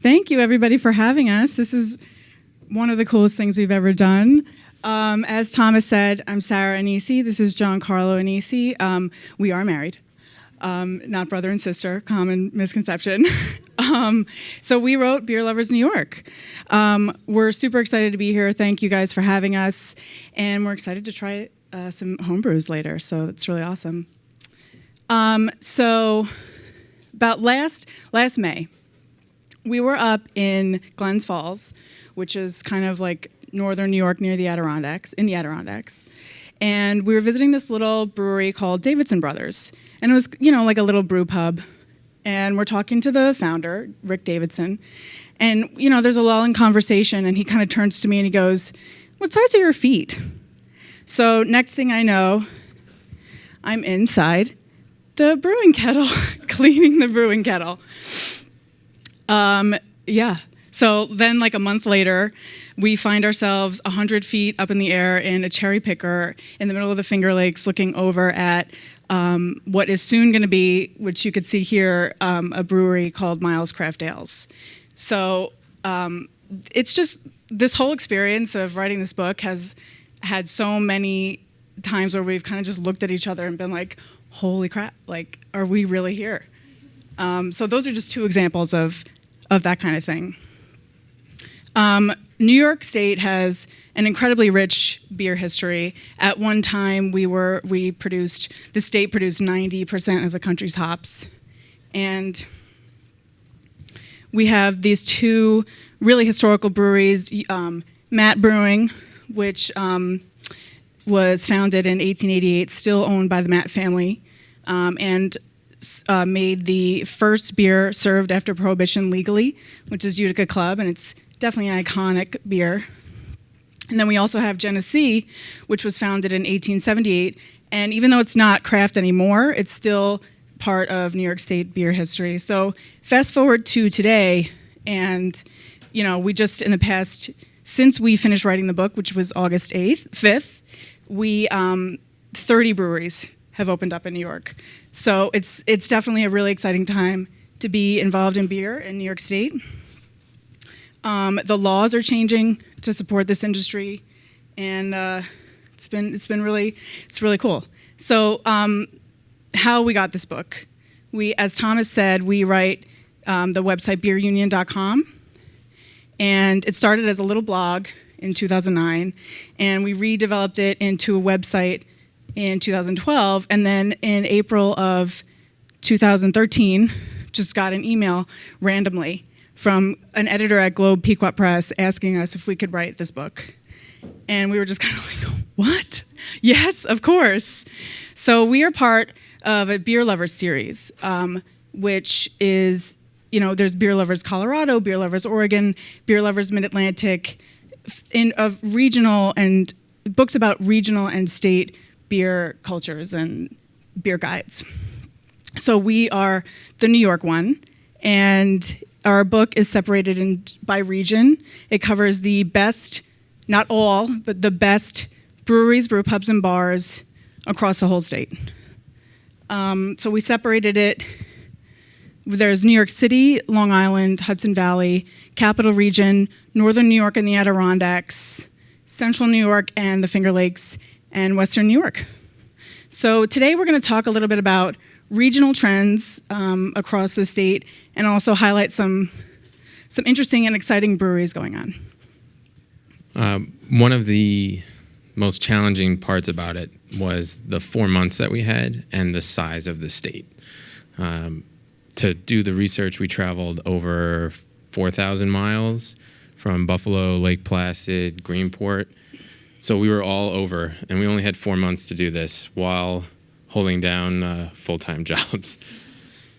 Thank you, everybody, for having us. This is one of the coolest things we've ever done. As Thomas said, I'm Sarah Annese. This is Giancarlo Annese. We are married, not brother and sister, common misconception. So we wrote Beer Lovers New York. We're super excited to be here. Thank you guys for having us. And we're excited to try some homebrews later, so it's really awesome. So about last May, we were up in Glens Falls, which is kind of like northern New York near the Adirondacks, in the Adirondacks. And we were visiting this little brewery called Davidson Brothers. And it was, like a little brew pub. And we're talking to the founder, Rick Davidson. And, there's a lull in conversation, and he kind of turns to me and he goes, "What size are your feet?" So next thing I know, I'm inside the brewing kettle, cleaning the brewing kettle. So then like a month later, we find ourselves 100 feet up in the air in a cherry picker in the middle of the Finger Lakes looking over at what is soon going to be, which you could see here, a brewery called Miles Craft Ales. So it's just, this whole experience of writing this book has had so many times where we've kind of just looked at each other and been like, holy crap, like, are we really here? So those are just two examples of that kind of thing. New York State has an incredibly rich beer history. At one time, the state produced 90% of the country's hops. And we have these two really historical breweries, Matt Brewing, which was founded in 1888, still owned by the Matt family, and made the first beer served after Prohibition legally, which is Utica Club, and it's definitely an iconic beer. And then we also have Genesee, which was founded in 1878, and even though it's not craft anymore, it's still part of New York State beer history. So fast forward to today, and we just in the past, since we finished writing the book, which was August 5th, we 30 breweries have opened up in New York. So it's definitely a really exciting time to be involved in beer in New York State. The laws are changing to support this industry, and it's really cool. So how we got this book. As Thomas said, we write the website beerunion.com, and it started as a little blog in 2009, and we redeveloped it into a website in 2012, and then in April of 2013, just got an email randomly from an editor at Globe Pequot Press asking us if we could write this book. And we were just kind of like, what? Yes, of course. So we are part of a Beer Lovers series, which is, there's Beer Lovers Colorado, Beer Lovers Oregon, Beer Lovers Mid-Atlantic, of regional and books about regional and state beer cultures and beer guides. So we are the New York one, and our book is separated by region. It covers the best, not all, but the best breweries, brew pubs, and bars across the whole state. So we separated it. There's New York City, Long Island, Hudson Valley, Capital Region, Northern New York and the Adirondacks, Central New York and the Finger Lakes, and Western New York. So today we're going to talk a little bit about regional trends across the state, and also highlight some interesting and exciting breweries going on. One of the most challenging parts about it was the 4 months that we had and the size of the state. To do the research, we traveled over 4,000 miles from Buffalo, Lake Placid, Greenport. So we were all over, and we only had 4 months to do this while holding down full-time jobs.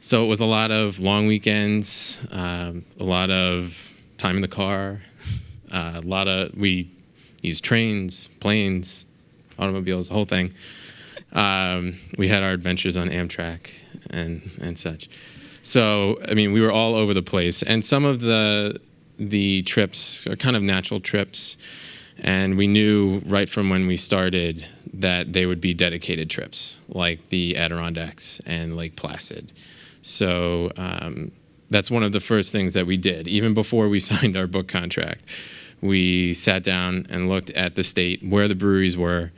So it was a lot of long weekends, a lot of time in the car, we used trains, planes, automobiles, the whole thing. We had our adventures on Amtrak and such. So, we were all over the place. And some of the trips are kind of natural trips. And we knew right from when we started that they would be dedicated trips, like the Adirondacks and Lake Placid. So that's one of the first things that we did. Even before we signed our book contract, we sat down and looked at the state, where the breweries were,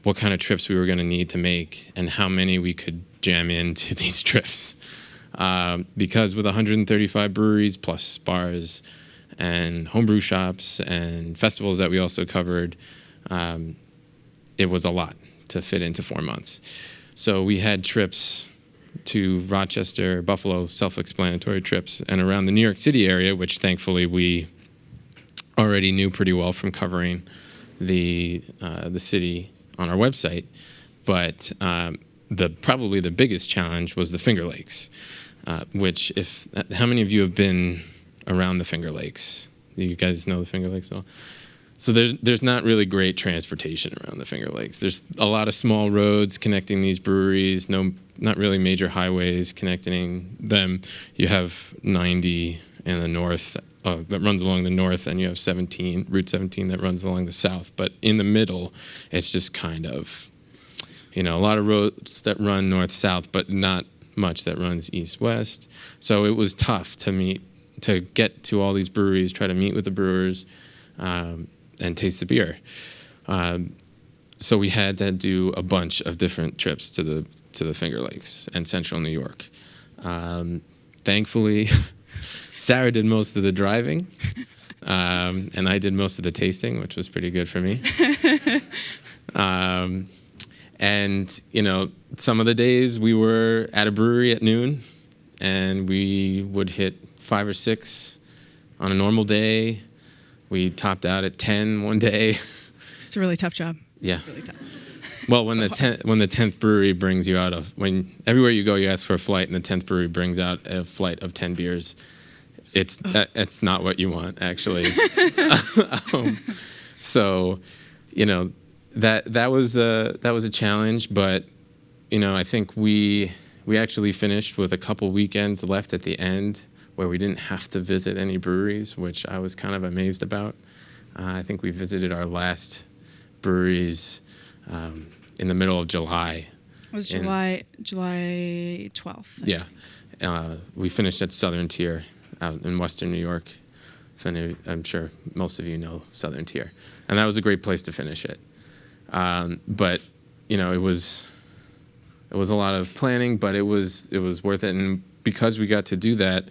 what kind of trips we were going to need to make, and how many we could jam into these trips. Because with 135 breweries plus bars and homebrew shops and festivals that we also covered, it was a lot to fit into 4 months. So we had trips to Rochester, Buffalo, self-explanatory trips, and around the New York City area, which thankfully we already knew pretty well from covering the city on our website. But probably the biggest challenge was the Finger Lakes, which how many of you have been around the Finger Lakes? Do you guys know the Finger Lakes at all? So there's not really great transportation around the Finger Lakes. There's a lot of small roads connecting these breweries, not really major highways connecting them. You have 90 in the north that runs along the north, and you have Route 17 that runs along the south. But in the middle, it's just kind of, a lot of roads that run north-south, but not much that runs east-west. So it was tough to get to all these breweries, try to meet with the brewers, and taste the beer. So we had to do a bunch of different trips to the Finger Lakes and Central New York. Thankfully, Sarah did most of the driving, and I did most of the tasting, which was pretty good for me. And, some of the days we were at a brewery at noon, and we would hit 5 or 6 on a normal day. We topped out at 10 one day. It's a really tough job. Yeah. It's really tough. Well, when the 10th brewery brings you out when everywhere you go, you ask for a flight, and the 10th brewery brings out a flight of 10 beers. It's not what you want, actually. So, that was a challenge, but I think we actually finished with a couple weekends left at the end where we didn't have to visit any breweries, which I was kind of amazed about. I think we visited our last breweries in the middle of July. It was July 12th. Yeah. We finished at Southern Tier out in Western New York. I'm sure most of you know Southern Tier. And that was a great place to finish it. But, it was a lot of planning, but it was worth it. And because we got to do that,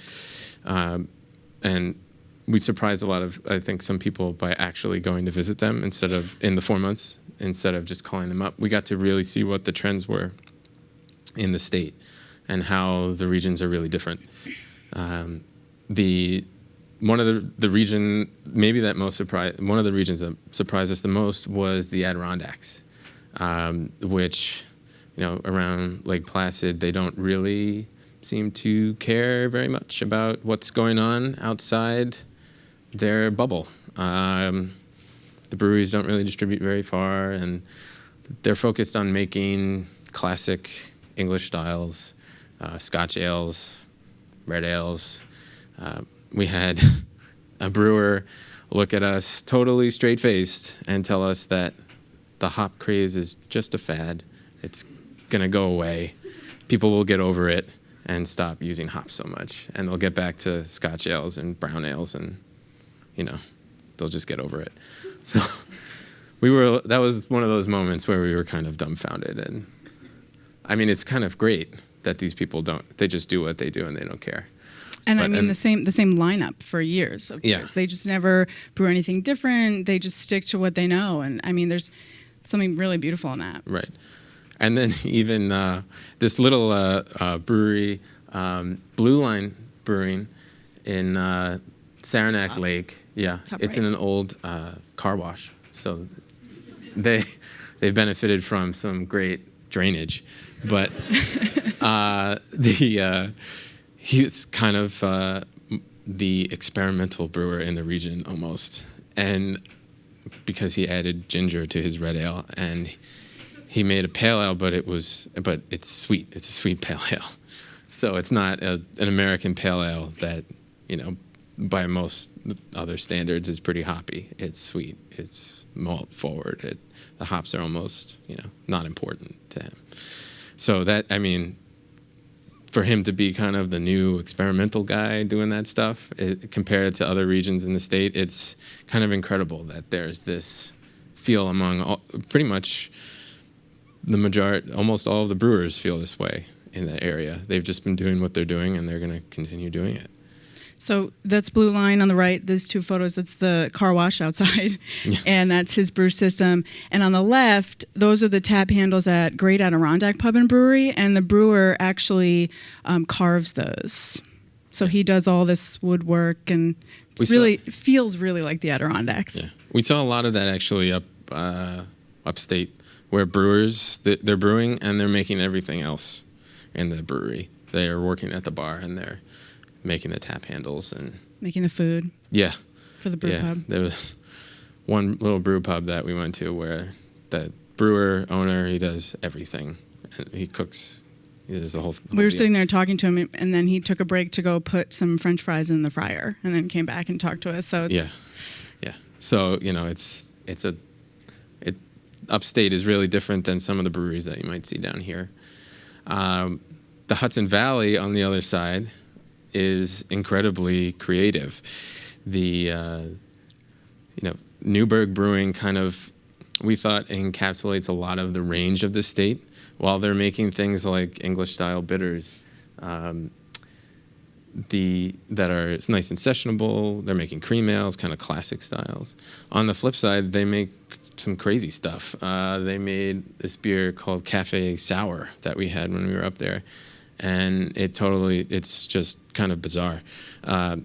and we surprised a lot of, I think, some people by actually going to visit them in the 4 months, instead of just calling them up. We got to really see what the trends were in the state and how the regions are really different. One of the regions that surprised us the most was the Adirondacks, which, around Lake Placid, they don't really seem to care very much about what's going on outside their bubble. The breweries don't really distribute very far, and they're focused on making classic English styles, Scotch ales, red ales. We had a brewer look at us totally straight-faced and tell us that the hop craze is just a fad. It's going to go away. People will get over it and stop using hops so much, and they'll get back to Scotch ales and brown ales, and they'll just get over it. So that was one of those moments where we were kind of dumbfounded. And I mean, it's kind of great that these people they just do what they do and they don't care. And the same lineup for years. They just never brew anything different. They just stick to what they know. And I mean, there's something really beautiful in that. Right. And then even this little brewery, Blue Line Brewing in Saranac Lake. Yeah, it's in an old car wash. So they've benefited from some great drainage. But he's kind of the experimental brewer in the region almost. And because he added ginger to his red ale, and he made a pale ale, but it's sweet. It's a sweet pale ale. So it's not an American pale ale that, by most other standards is pretty hoppy. It's sweet. It's malt forward. The hops are almost, not important to him. So for him to be kind of the new experimental guy doing that stuff, compared to other regions in the state, it's kind of incredible that there's this feel among pretty much almost all of the brewers feel this way in the area. They've just been doing what they're doing, and they're going to continue doing it. So that's Blue Line on the right. Those two photos, that's the car wash outside, and that's his brew system. And on the left, those are the tap handles at Great Adirondack Pub and Brewery, and the brewer actually carves those. So he does all this woodwork, and it feels really like the Adirondacks. Yeah, we saw a lot of that actually upstate, where brewers, they're brewing and they're making everything else in the brewery. They are working at the bar, and they're making the tap handles and making the food. Yeah. For the brew pub. There was one little brew pub that we went to where the brewer owner, he does everything. He cooks. He does the whole We were sitting there talking to him, and then he took a break to go put some French fries in the fryer, and then came back and talked to us. So it's yeah. So upstate is really different than some of the breweries that you might see down here. The Hudson Valley on the other side is incredibly creative. The Newburgh Brewing kind of, we thought, encapsulates a lot of the range of the state, while they're making things like English style bitters that are nice and sessionable. They're making cream ales, kind of classic styles. On the flip side, they make some crazy stuff. They made this beer called Cafe Sour that we had when we were up there. And it's just kind of bizarre. But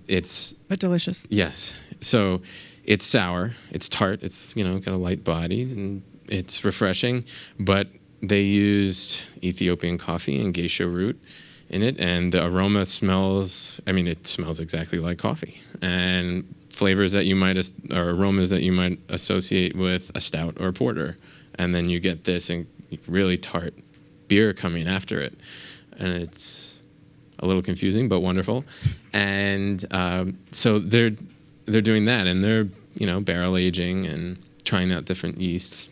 delicious. Yes. So it's sour, it's tart, it's, got a light body, and it's refreshing. But they used Ethiopian coffee and geisha root in it, and the aroma it smells exactly like coffee. And flavors or aromas that you might associate with a stout or a porter. And then you get this really tart beer coming after it. And it's a little confusing, but wonderful. And so they're doing that, and they're barrel aging and trying out different yeasts.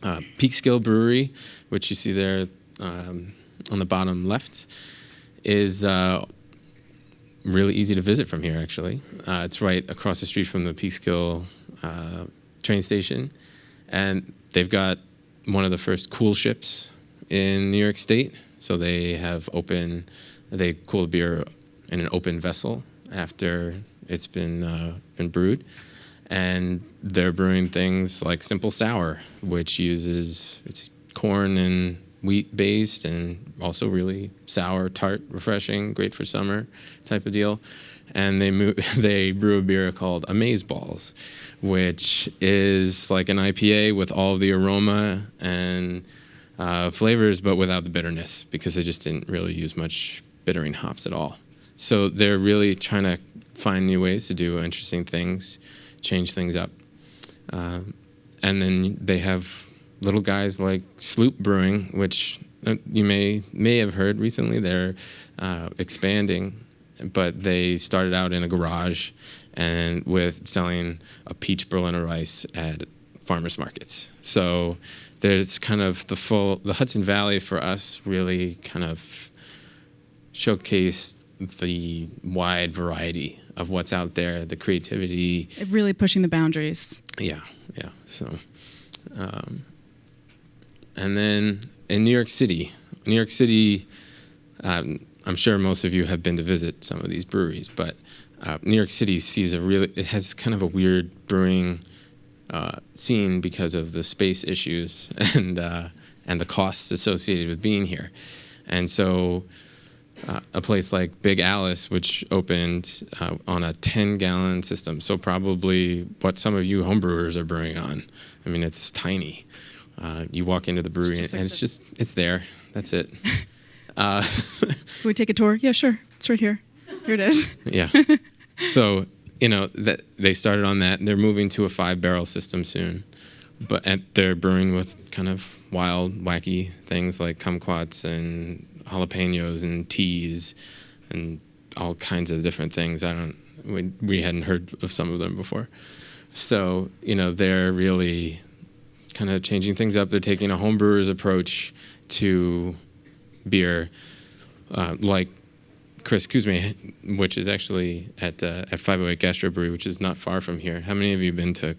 Peekskill Brewery, which you see there on the bottom left, is really easy to visit from here. Actually, it's right across the street from the Peekskill train station, and they've got one of the first cool ships in New York State. So they cool beer in an open vessel after it's been brewed, and they're brewing things like Simple Sour, which it's corn and wheat based, and also really sour, tart, refreshing, great for summer type of deal. And they brew a beer called Amazeballs, which is like an IPA with all of the aroma and flavors, but without the bitterness, because they just didn't really use much bittering hops at all. So they're really trying to find new ways to do interesting things, change things up. And then they have little guys like Sloop Brewing, which you may have heard recently. They're expanding, but they started out in a garage and with selling a peach Berliner Weiss at farmers markets. So there's kind of the Hudson Valley for us really kind of showcased the wide variety of what's out there, the creativity. Really pushing the boundaries. Yeah. So, and then in New York City, I'm sure most of you have been to visit some of these breweries, but New York City it has kind of a weird brewing scene because of the space issues and the costs associated with being here. And so a place like Big Alice, which opened on a 10-gallon system, so probably what some of you homebrewers are brewing on. I mean, it's tiny. You walk into the brewery and it's there. That's it. Can we take a tour? Yeah, sure. It's right here. Here it is. Yeah. So, that they started on that. They're moving to a 5-barrel system soon, but they're brewing with kind of wild, wacky things like kumquats and jalapenos and teas and all kinds of different things. We hadn't heard of some of them before. So, they're really kind of changing things up. They're taking a homebrewer's approach to beer, like Chris Kuzme, which is actually at 508 Gastro Brewery, which is not far from here. How many of you have been to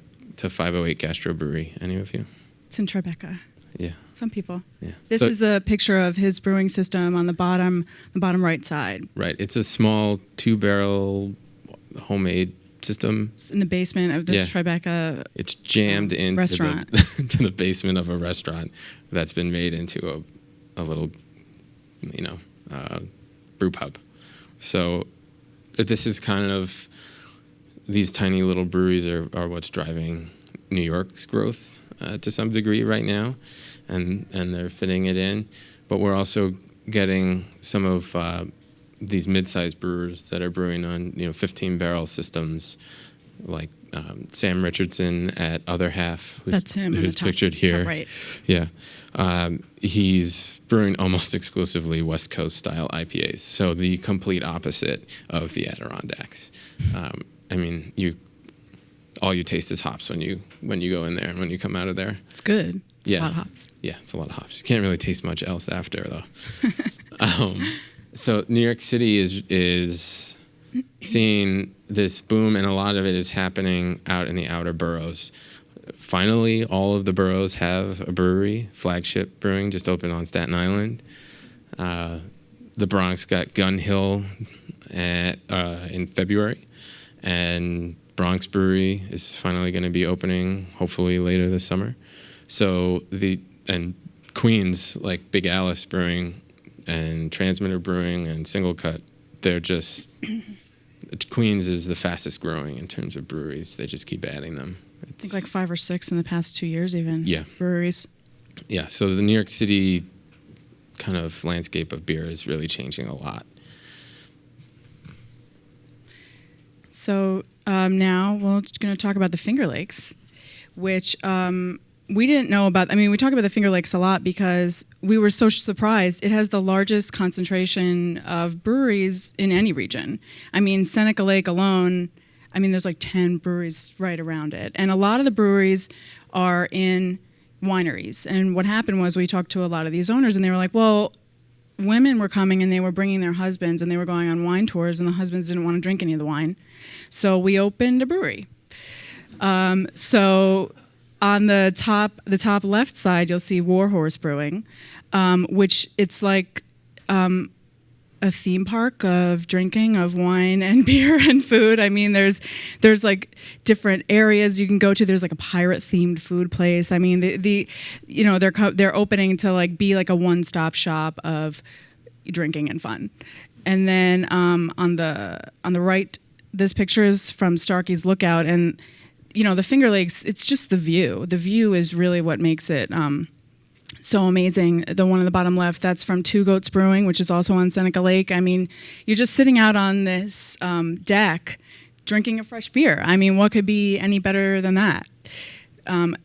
508 Gastro Brewery? Any of you? It's in Tribeca. Yeah. Some people. Yeah. This is a picture of his brewing system on the bottom right side. Right. It's a small 2-barrel homemade system. It's in the basement of this Tribeca. It's jammed into restaurant. to the basement of a restaurant that's been made into a little, brew pub. So this is kind of, these tiny little breweries are what's driving New York's growth to some degree right now, and they're fitting it in. But we're also getting some of these mid-sized brewers that are brewing on 15-barrel systems, like Sam Richardson at Other Half. That's him. Who's pictured here. Top right. Yeah. He's brewing almost exclusively West Coast style IPAs, so the complete opposite of the Adirondacks. All you taste is hops when you go in there and when you come out of there. It's good. It's a lot of hops. Yeah, it's a lot of hops. You can't really taste much else after, though. So New York City is seeing this boom, and a lot of it is happening out in the outer boroughs. Finally, all of the boroughs have a brewery. Flagship Brewing just opened on Staten Island. The Bronx got Gun Hill in February, and Bronx Brewery is finally going to be opening hopefully later this summer. So and Queens, like Big Alice Brewing and Transmitter Brewing and Single Cut, they're just Queens is the fastest growing in terms of breweries. They just keep adding them. I think like 5 or 6 in the past 2 years even. Yeah. Breweries. Yeah, so the New York City kind of landscape of beer is really changing a lot. So now we're going to talk about the Finger Lakes, which we didn't know about. I mean, we talk about the Finger Lakes a lot because we were so surprised. It has the largest concentration of breweries in any region. I mean, Seneca Lake alone, there's like 10 breweries right around it. And a lot of the breweries are in wineries. And what happened was we talked to a lot of these owners, and they were like, well, women were coming and they were bringing their husbands and they were going on wine tours, and the husbands didn't want to drink any of the wine. So we opened a brewery. So on the top left side, you'll see Warhorse Brewing, which it's like a theme park of drinking of wine and beer and food. I mean, there's like different areas you can go to. There's like a pirate themed food place. I mean, they're opening to like be like a one-stop shop of drinking and fun. And then on the right, this picture is from Starkey's Lookout, and the Finger Lakes. It's just the view. The view is really what makes it so amazing. The one on the bottom left, that's from Two Goats Brewing, which is also on Seneca Lake. I mean, you're just sitting out on this deck drinking a fresh beer. I mean, what could be any better than that?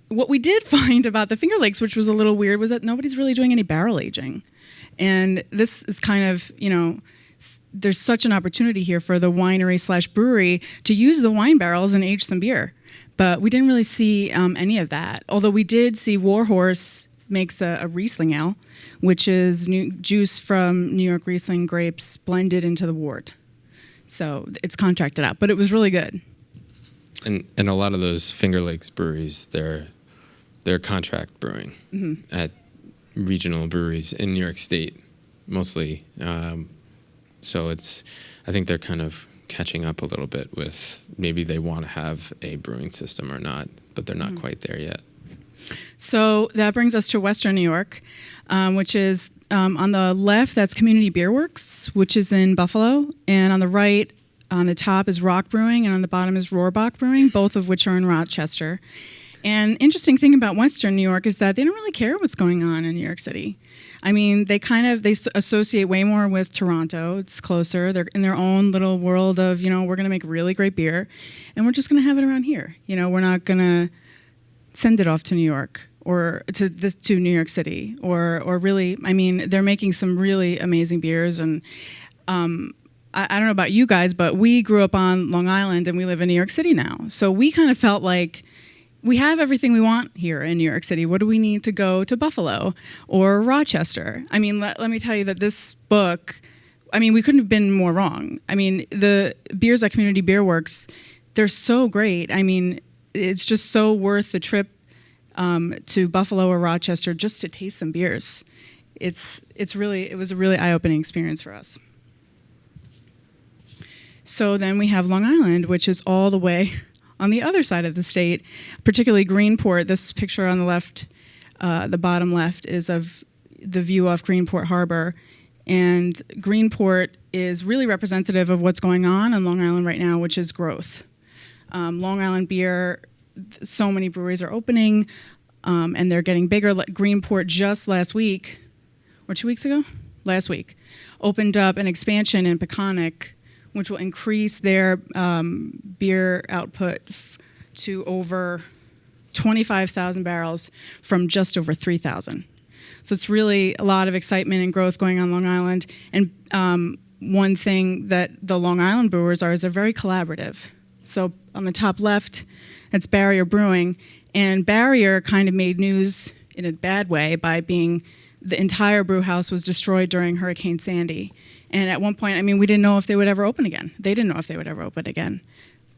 What we did find about the Finger Lakes, which was a little weird, was that nobody's really doing any barrel aging. And this is kind of, there's such an opportunity here for the winery/brewery to use the wine barrels and age some beer. But we didn't really see any of that. Although we did see Warhorse makes a Riesling ale, which is juice from New York Riesling grapes blended into the wort. So it's contracted out, but it was really good. And a lot of those Finger Lakes breweries, they're contract brewing at regional breweries in New York State, mostly. So I think they're kind of catching up a little bit with maybe they want to have a brewing system or not, but they're not quite there yet. So that brings us to Western New York, which is on the left, that's Community Beer Works, which is in Buffalo. And on the right, on the top is Rock Brewing, and on the bottom is Rohrbach Brewing, both of which are in Rochester. And interesting thing about Western New York is that they don't really care what's going on in New York City. I mean, they associate way more with Toronto. It's closer. They're in their own little world of, we're going to make really great beer, and we're just going to have it around here. We're not going to send it off to New York or to New York City or really. I mean, they're making some really amazing beers, and I don't know about you guys, but we grew up on Long Island and we live in New York City now. So we kind of felt like we have everything we want here in New York City. What do we need to go to Buffalo or Rochester? I mean, let me tell you that this book I mean, we couldn't have been more wrong. I mean, the beers at Community Beer Works, they're so great. I mean, it's just so worth the trip to Buffalo or Rochester just to taste some beers. It was a really eye-opening experience for us. So then we have Long Island, which is all the way on the other side of the state, particularly Greenport. This picture on the left, the bottom left, is of the view off Greenport Harbor. And Greenport is really representative of what's going on Long Island right now, which is growth. Long Island beer, so many breweries are opening, and they're getting bigger. Greenport just last week, or 2 weeks ago? Last week, opened up an expansion in Peconic, which will increase their beer output to over 25,000 barrels from just over 3,000. So it's really a lot of excitement and growth going on Long Island. And one thing that the Long Island brewers are is they're very collaborative. So on the top left, that's Barrier Brewing. And Barrier kind of made news in a bad way by being the entire brew house was destroyed during Hurricane Sandy. And at one point, I mean, we didn't know if they would ever open again. They didn't know if they would ever open again.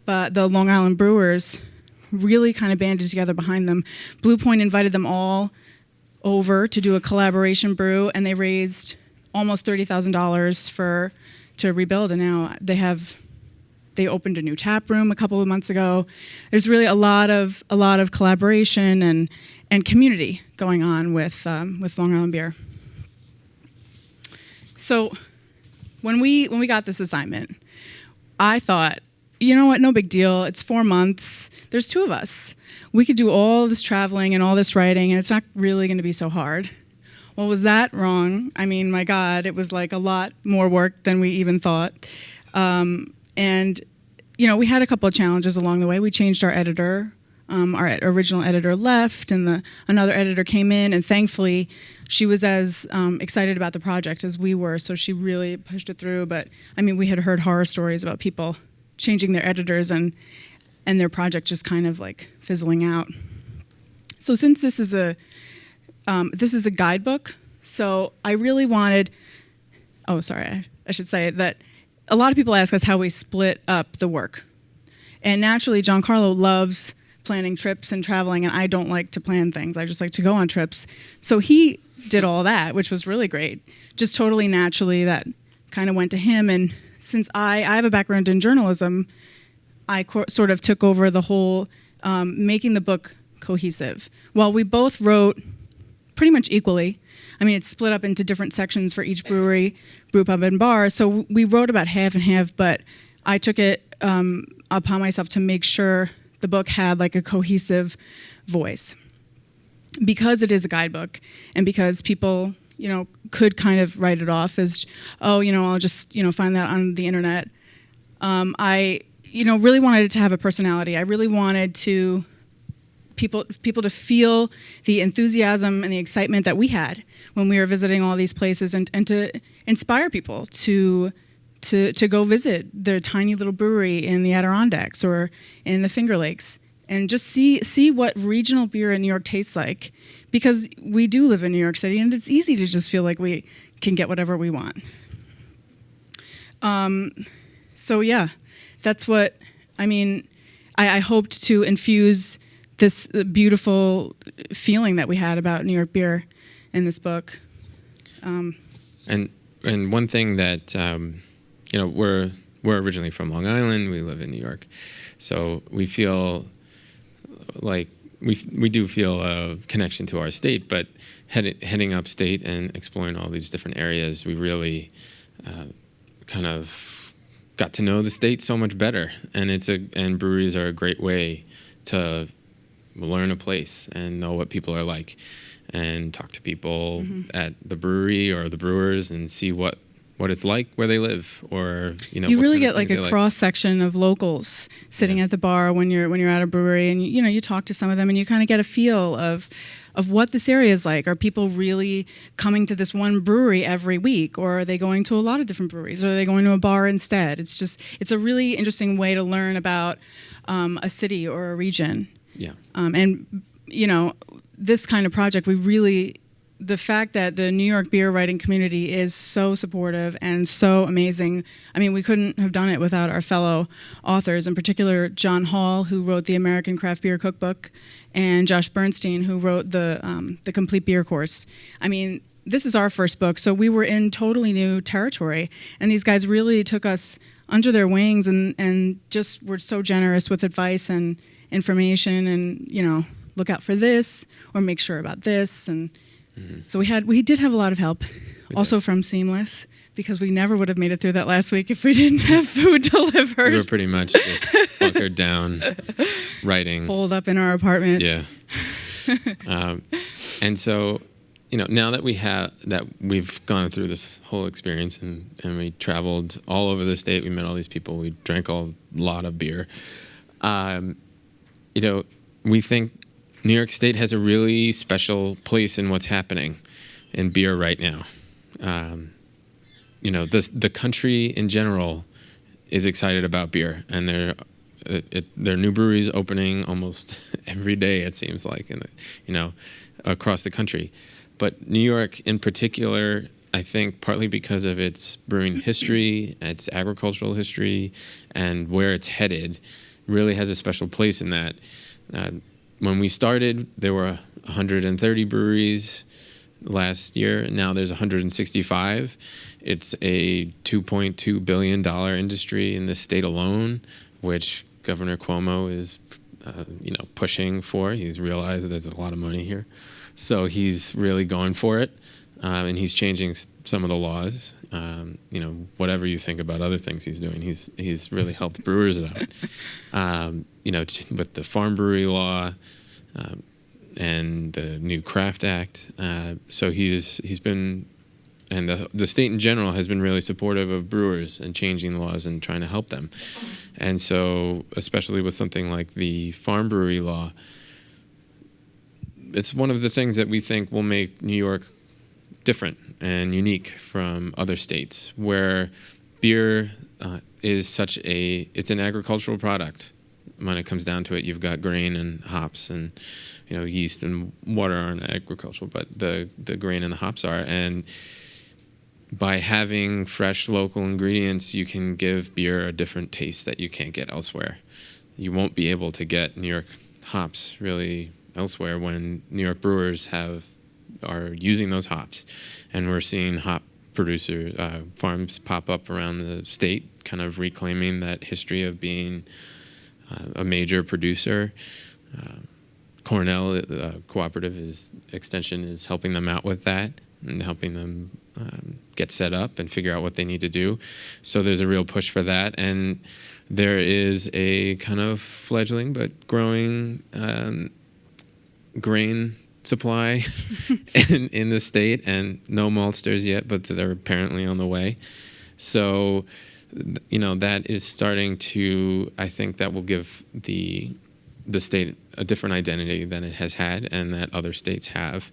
But the Long Island brewers really kind of banded together behind them. Blue Point invited them all over to do a collaboration brew, and they raised almost $30,000 to rebuild. And now they opened a new tap room a couple of months ago. There's really a lot of collaboration and community going on with Long Island beer. So when we got this assignment, I thought, you know what, no big deal. It's 4 months. There's 2 of us. We could do all this traveling and all this writing, and it's not really going to be so hard. Well, was that wrong? I mean, my God, it was like a lot more work than we even thought. And, you know, we had a couple of challenges along the way. We changed our editor. Our original editor left, and another editor came in, and thankfully, she was as excited about the project as we were, so she really pushed it through. But, I mean, we had heard horror stories about people changing their editors and their project just kind of like fizzling out. So since this is a guidebook, so I really wanted, I should say that a lot of people ask us how we split up the work. And naturally, Giancarlo loves planning trips and traveling, and I don't like to plan things. I just like to go on trips. So he did all that, which was really great. Just totally naturally, that kind of went to him. And since I have a background in journalism, I sort of took over the whole making the book cohesive. While we both wrote pretty much equally, I mean, it's split up into different sections for each brewery, brew pub, and bar. So we wrote about half and half, but I took it upon myself to make sure the book had like a cohesive voice. Because it is a guidebook, and because people, you know, could kind of write it off as, oh, you know, I'll just, you know, find that on the internet. I, you know, really wanted it to have a personality. I really wanted people to feel the enthusiasm and the excitement that we had when we were visiting all these places, and to inspire people to go visit their tiny little brewery in the Adirondacks or in the Finger Lakes, and just see what regional beer in New York tastes like, because we do live in New York City, and it's easy to just feel like we can get whatever we want. So yeah, that's what, I mean, I hoped to infuse this beautiful feeling that we had about New York beer in this book. And one thing that, you know, we're originally from Long Island. We live in New York, so we feel like we do feel a connection to our state. But heading upstate and exploring all these different areas, we really kind of got to know the state so much better. And breweries are a great way to learn a place and know what people are like, and talk to people at the brewery or the brewers and see what it's like where they live, or, you know, you really get like a cross section of locals sitting at the bar when you're at a brewery, and you know, you talk to some of them and you kind of get a feel of what this area is like. Are people really coming to this one brewery every week, or are they going to a lot of different breweries, or are they going to a bar instead? It's a really interesting way to learn about a city or a region. Yeah. And you know, this kind of project, we really the fact that the New York beer writing community is so supportive and so amazing. I mean, we couldn't have done it without our fellow authors, in particular John Hall, who wrote the American Craft Beer Cookbook, and Josh Bernstein, who wrote the Complete Beer Course. I mean, this is our first book, so we were in totally new territory, and these guys really took us under their wings and just were so generous with advice and information, and look out for this or make sure about this. And so we did have a lot of help, also from Seamless, because we never would have made it through that last week if we didn't have food delivered. We were pretty much just bunkered down, writing, holed up in our apartment. Yeah. And so, now that we've gone through this whole experience and we traveled all over the state, we met all these people, we drank a lot of beer. We think New York State has a really special place in what's happening in beer right now. The country in general is excited about beer, and there are new breweries opening almost every day, it seems like, across the country. But New York in particular, I think partly because of its brewing history, its agricultural history, and where it's headed, really has a special place in that. When we started, there were 130 breweries last year. Now there's 165. It's a $2.2 billion industry in the state alone, which Governor Cuomo is, pushing for. He's realized that there's a lot of money here, so he's really going for it, and he's changing some of the laws. Whatever you think about other things he's doing, he's really helped brewers out. With the Farm Brewery Law and the new Craft Act. So he's been, and the state in general has been really supportive of brewers and changing laws and trying to help them. And so, especially with something like the Farm Brewery Law, it's one of the things that we think will make New York different and unique from other states, where beer is it's an agricultural product. When it comes down to it, you've got grain and hops, and yeast and water aren't agricultural, but the grain and the hops are. And by having fresh local ingredients, you can give beer a different taste that you can't get elsewhere. You won't be able to get New York hops really elsewhere when New York brewers are using those hops, and we're seeing hop farms pop up around the state, kind of reclaiming that history of being a major producer. Cornell Cooperative Extension is helping them out with that and helping them get set up and figure out what they need to do. So there's a real push for that, and there is a kind of fledgling but growing grain supply in the state, and no maltsters yet, but they're apparently on the way. So that is starting to, I think that will give the state a different identity than it has had and that other states have.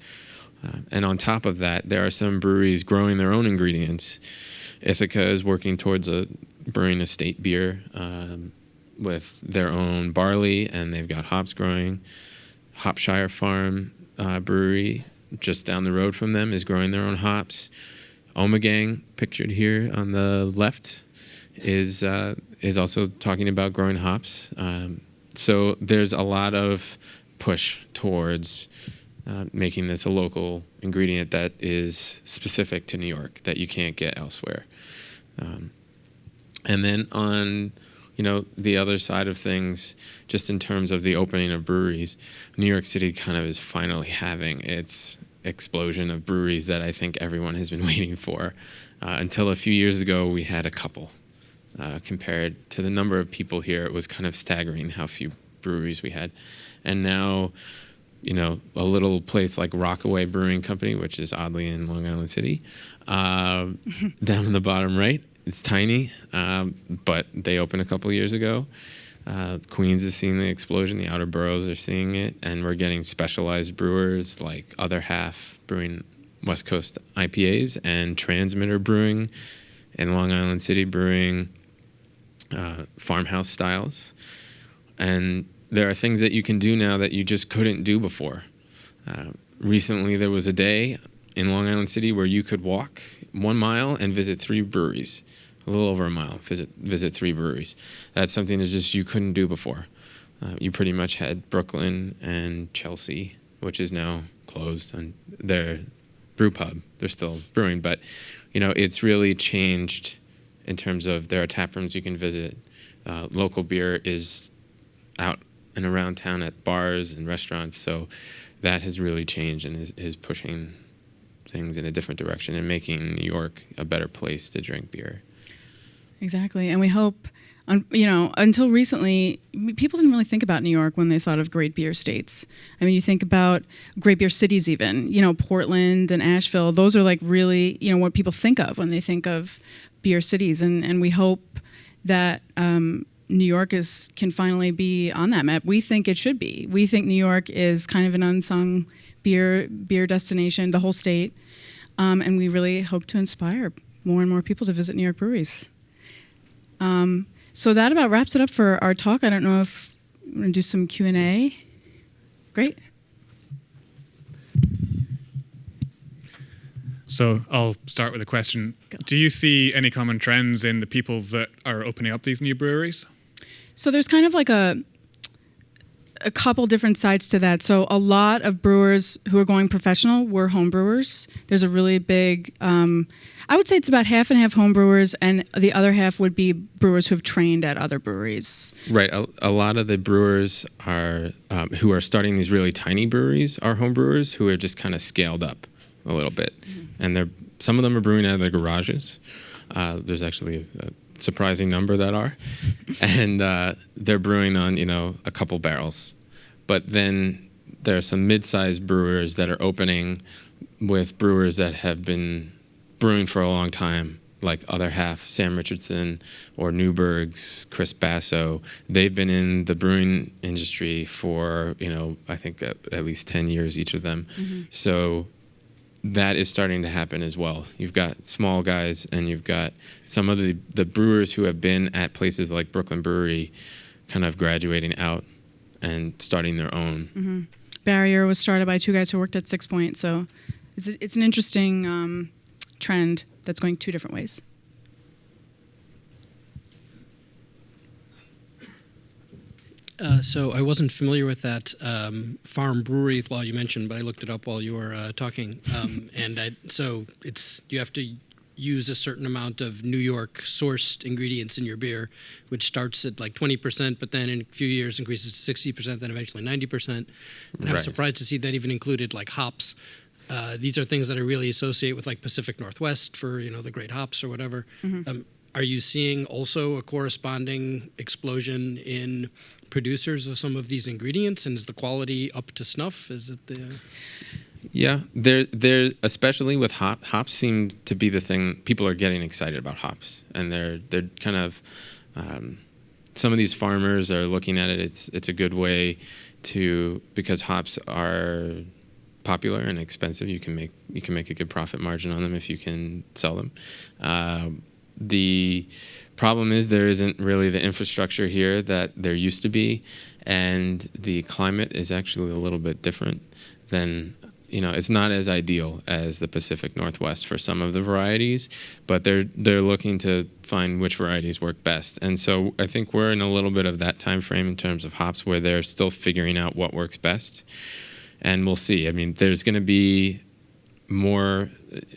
And on top of that, there are some breweries growing their own ingredients. Ithaca is working towards brewing a state beer with their own barley, and they've got hops growing. Hopshire Farm Brewery, just down the road from them, is growing their own hops. Omegang, pictured here on the left, is also talking about growing hops. So there's a lot of push towards making this a local ingredient that is specific to New York that you can't get elsewhere. And then on the other side of things, just in terms of the opening of breweries, New York City kind of is finally having its explosion of breweries that I think everyone has been waiting for. Until a few years ago, we had a couple. Compared to the number of people here, it was kind of staggering how few breweries we had. And now, a little place like Rockaway Brewing Company, which is oddly in Long Island City, down in the bottom right. It's tiny, but they opened a couple years ago. Queens is seeing the explosion. The outer boroughs are seeing it, and we're getting specialized brewers like Other Half brewing West Coast IPAs, and Transmitter Brewing in Long Island City brewing farmhouse styles. And there are things that you can do now that you just couldn't do before. Recently, there was a day in Long Island City where you could walk 1 mile and visit 3 breweries, a little over a mile, visit 3 breweries. That's something that just you couldn't do before. You pretty much had Brooklyn and Chelsea, which is now closed, and their brew pub. They're still brewing, but it's really changed in terms of there are tap rooms you can visit. Local beer is out and around town at bars and restaurants, so that has really changed and is pushing things in a different direction and making New York a better place to drink beer. Exactly, and we hope. Until recently, people didn't really think about New York when they thought of great beer states. I mean, you think about great beer cities even, Portland and Asheville. Those are like really, what people think of when they think of beer cities. And we hope that New York can finally be on that map. We think it should be. We think New York is kind of an unsung beer destination, the whole state. And we really hope to inspire more and more people to visit New York breweries. So that about wraps it up for our talk. I don't know if we're going to do some Q&A. Great. So I'll start with a question. Go. Do you see any common trends in the people that are opening up these new breweries? So there's kind of like a couple different sides to that. So a lot of brewers who are going professional were home brewers. There's a really big, I would say it's about half and half home brewers, and the other half would be brewers who have trained at other breweries. Right. A lot of the brewers are who are starting these really tiny breweries are home brewers who are just kind of scaled up a little bit. Mm-hmm. And some of them are brewing out of their garages. There's actually a surprising number that are. And they're brewing on, a couple barrels. But then there are some mid-sized brewers that are opening with brewers that have been brewing for a long time, like Other Half, Sam Richardson, or Newberg's, Chris Basso. They've been in the brewing industry for, I think at least 10 years, each of them. Mm-hmm. So that is starting to happen as well. You've got small guys, and you've got some of the brewers who have been at places like Brooklyn Brewery kind of graduating out and starting their own. Mm-hmm. Barrier was started by 2 guys who worked at Six Point, so it's an interesting trend that's going 2 different ways. So I wasn't familiar with that farm brewery law you mentioned, but I looked it up while you were talking. So you have to use a certain amount of New York sourced ingredients in your beer, which starts at like 20%, but then in a few years increases to 60%, then eventually 90%. And right. I was surprised to see that even included like hops. These are things that I really associate with like Pacific Northwest for, the great hops or whatever. Mm-hmm. Are you seeing also a corresponding explosion in producers of some of these ingredients, and is the quality up to snuff? Is it the... Yeah, they're especially with hops seem to be the thing. People are getting excited about hops, and they're kind of some of these farmers are looking at it. It's a good way to, because hops are popular and expensive. You can make a good profit margin on them if you can sell them. The problem is there isn't really the infrastructure here that there used to be, and the climate is actually a little bit different than, it's not as ideal as the Pacific Northwest for some of the varieties, but they're looking to find which varieties work best. And so I think we're in a little bit of that time frame in terms of hops where they're still figuring out what works best. And we'll see. I mean, there's going to be more,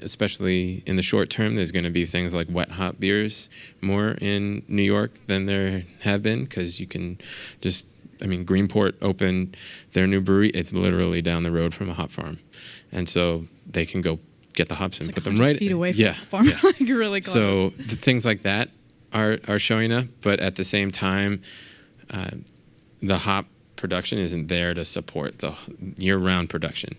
especially in the short term, there's going to be things like wet hop beers more in New York than there have been, because you can just, Greenport opened their new brewery. It's literally down the road from a hop farm. And so they can go get the hops and put them right feet away from the farm. Yeah. Like really close. So the things like that are showing up, but at the same time, the hop production isn't there to support the year-round production.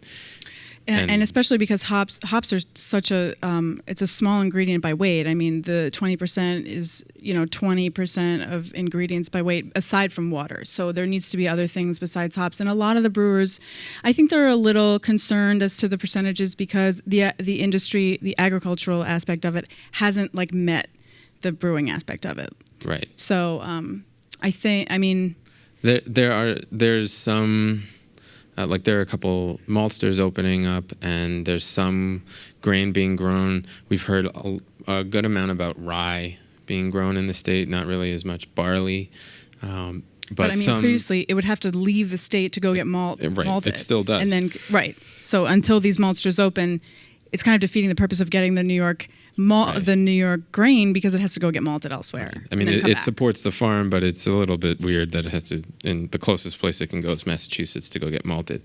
And especially because hops are such it's a small ingredient by weight. I mean, the 20% is, 20% of ingredients by weight aside from water. So there needs to be other things besides hops. And a lot of the brewers, I think they're a little concerned as to the percentages because the industry, the agricultural aspect of it hasn't met the brewing aspect of it. Right. So I think, there's some like there are a couple maltsters opening up, and there's some grain being grown. We've heard a good amount about rye being grown in the state, not really as much barley. But I mean, previously it would have to leave the state to go get malted. It still does. And then, so until these maltsters open, it's kind of defeating the purpose of getting the New York the New York grain, because it has to go get malted elsewhere. Right. I mean, it supports the farm, but it's a little bit weird that it has to, and the closest place it can go is Massachusetts to go get malted.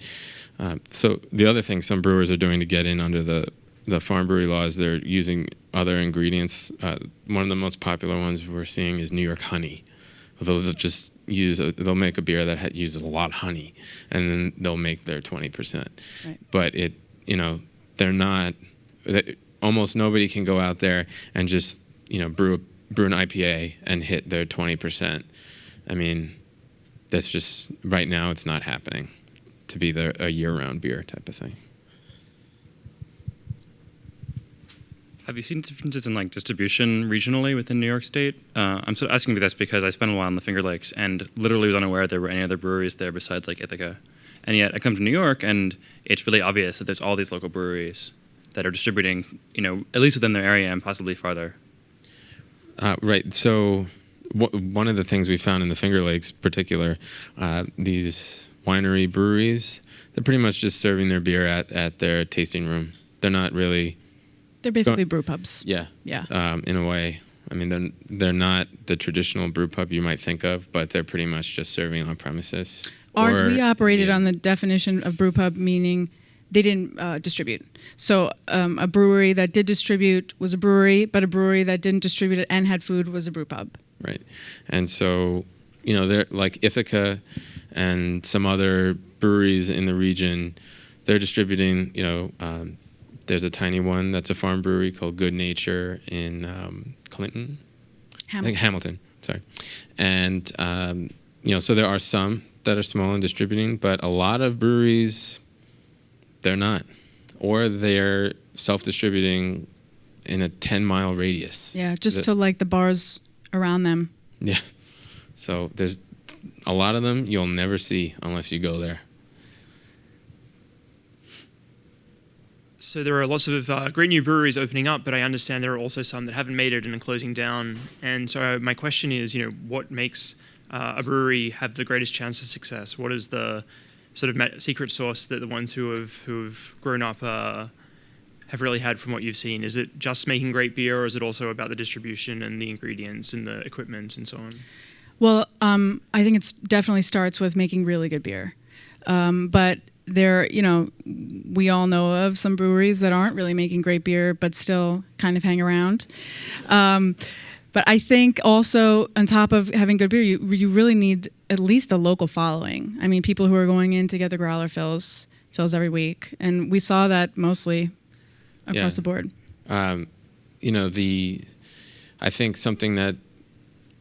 So the other thing some brewers are doing to get in under the farm brewery laws, they're using other ingredients. One of the most popular ones we're seeing is New York honey. They'll just they'll make a beer that uses a lot of honey, and then they'll make their 20%. Right. But they're not. Almost nobody can go out there and just brew an IPA and hit their 20%. I mean, that's just right now it's not happening to be a year-round beer type of thing. Have you seen differences in distribution regionally within New York State? I'm sort of asking you this because I spent a while in the Finger Lakes and literally was unaware there were any other breweries there besides Ithaca. And yet I come to New York and it's really obvious that there's all these local breweries that are distributing, at least within their area and possibly farther. Right. So one of the things we found in the Finger Lakes, particular, these winery breweries, they're pretty much just serving their beer at their tasting room. They're not really. They're basically brew pubs. Yeah. Yeah. In a way. I mean, they're not the traditional brew pub you might think of, but they're pretty much just serving on premises. We operated on the definition of brew pub, meaning they didn't distribute. So a brewery that did distribute was a brewery, but a brewery that didn't distribute it and had food was a brew pub. Right. And so, they're like Ithaca and some other breweries in the region, they're distributing, there's a tiny one that's a farm brewery called Good Nature in Clinton? Hamilton, sorry. And, so there are some that are small and distributing, but a lot of breweries, they're not. Or they're self-distributing in a 10-mile radius. Yeah, just to the bars around them. Yeah. So there's a lot of them you'll never see unless you go there. So there are lots of great new breweries opening up, but I understand there are also some that haven't made it and are closing down. And so my question is, what makes a brewery have the greatest chance of success? What is the sort of secret sauce that the ones who've grown up have really had from what you've seen? Is it just making great beer, or is it also about the distribution and the ingredients and the equipment and so on? Well, I think it definitely starts with making really good beer. But there, we all know of some breweries that aren't really making great beer, but still kind of hang around. But I think also on top of having good beer, you really need at least a local following. I mean, people who are going in to get the growler fills every week. And we saw that mostly across the board. I think something that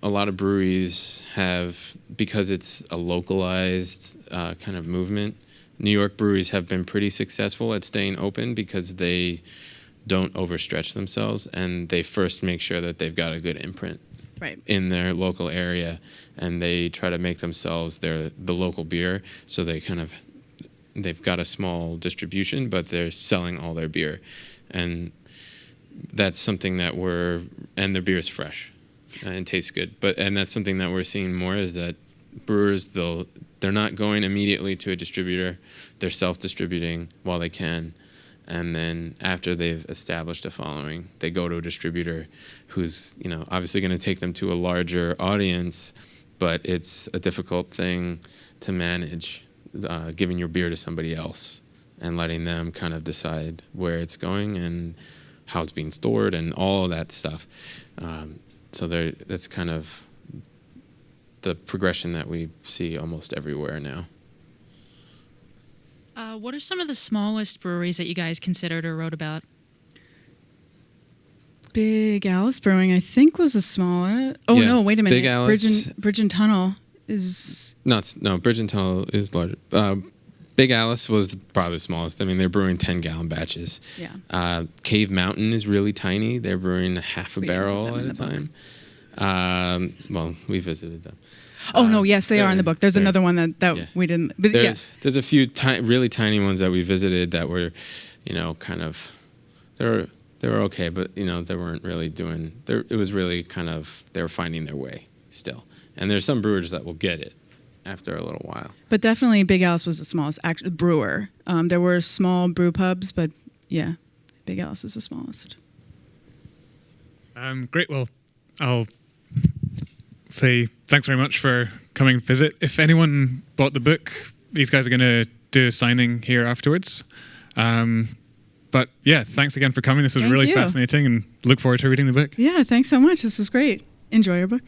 a lot of breweries have, because it's a localized kind of movement, New York breweries have been pretty successful at staying open because they don't overstretch themselves, and they first make sure that they've got a good imprint in their local area, and they try to make themselves the local beer, so they've got a small distribution, but they're selling all their beer, and that's something that and their beer is fresh and tastes good, and that's something that we're seeing more, is that brewers, they're not going immediately to a distributor, they're self-distributing while they can. And then after they've established a following, they go to a distributor who's, obviously going to take them to a larger audience, but it's a difficult thing to manage, giving your beer to somebody else and letting them kind of decide where it's going and how it's being stored and all of that stuff. So that's kind of the progression that we see almost everywhere now. What are some of the smallest breweries that you guys considered or wrote about? Big Alice Brewing, I think, was the smallest. Oh, no, wait a minute. Big Alice. Bridge and Tunnel is... No, Bridge and Tunnel is larger. Big Alice was probably the smallest. I mean, they're brewing 10-gallon batches. Yeah. Cave Mountain is really tiny. They're brewing half a barrel at a time. Well, we visited them. Oh no, yes, they are in the book. There's they're- another one that yeah. we didn't. But yeah, There's a few really tiny ones that we visited that were, kind of, they were okay, but they weren't really doing. It was really kind of they were finding their way still. And there's some brewers that will get it after a little while. but definitely Big Alice was the smallest brewer. There were small brew pubs, but yeah, Big Alice is the smallest. Great. Well, I'll say thanks very much for coming to visit. If anyone bought the book, these guys are going to do a signing here afterwards. But yeah, thanks again for coming. This was Thank really you. fascinating, and look forward to reading the book. Yeah, thanks so much. This is great. Enjoy your book.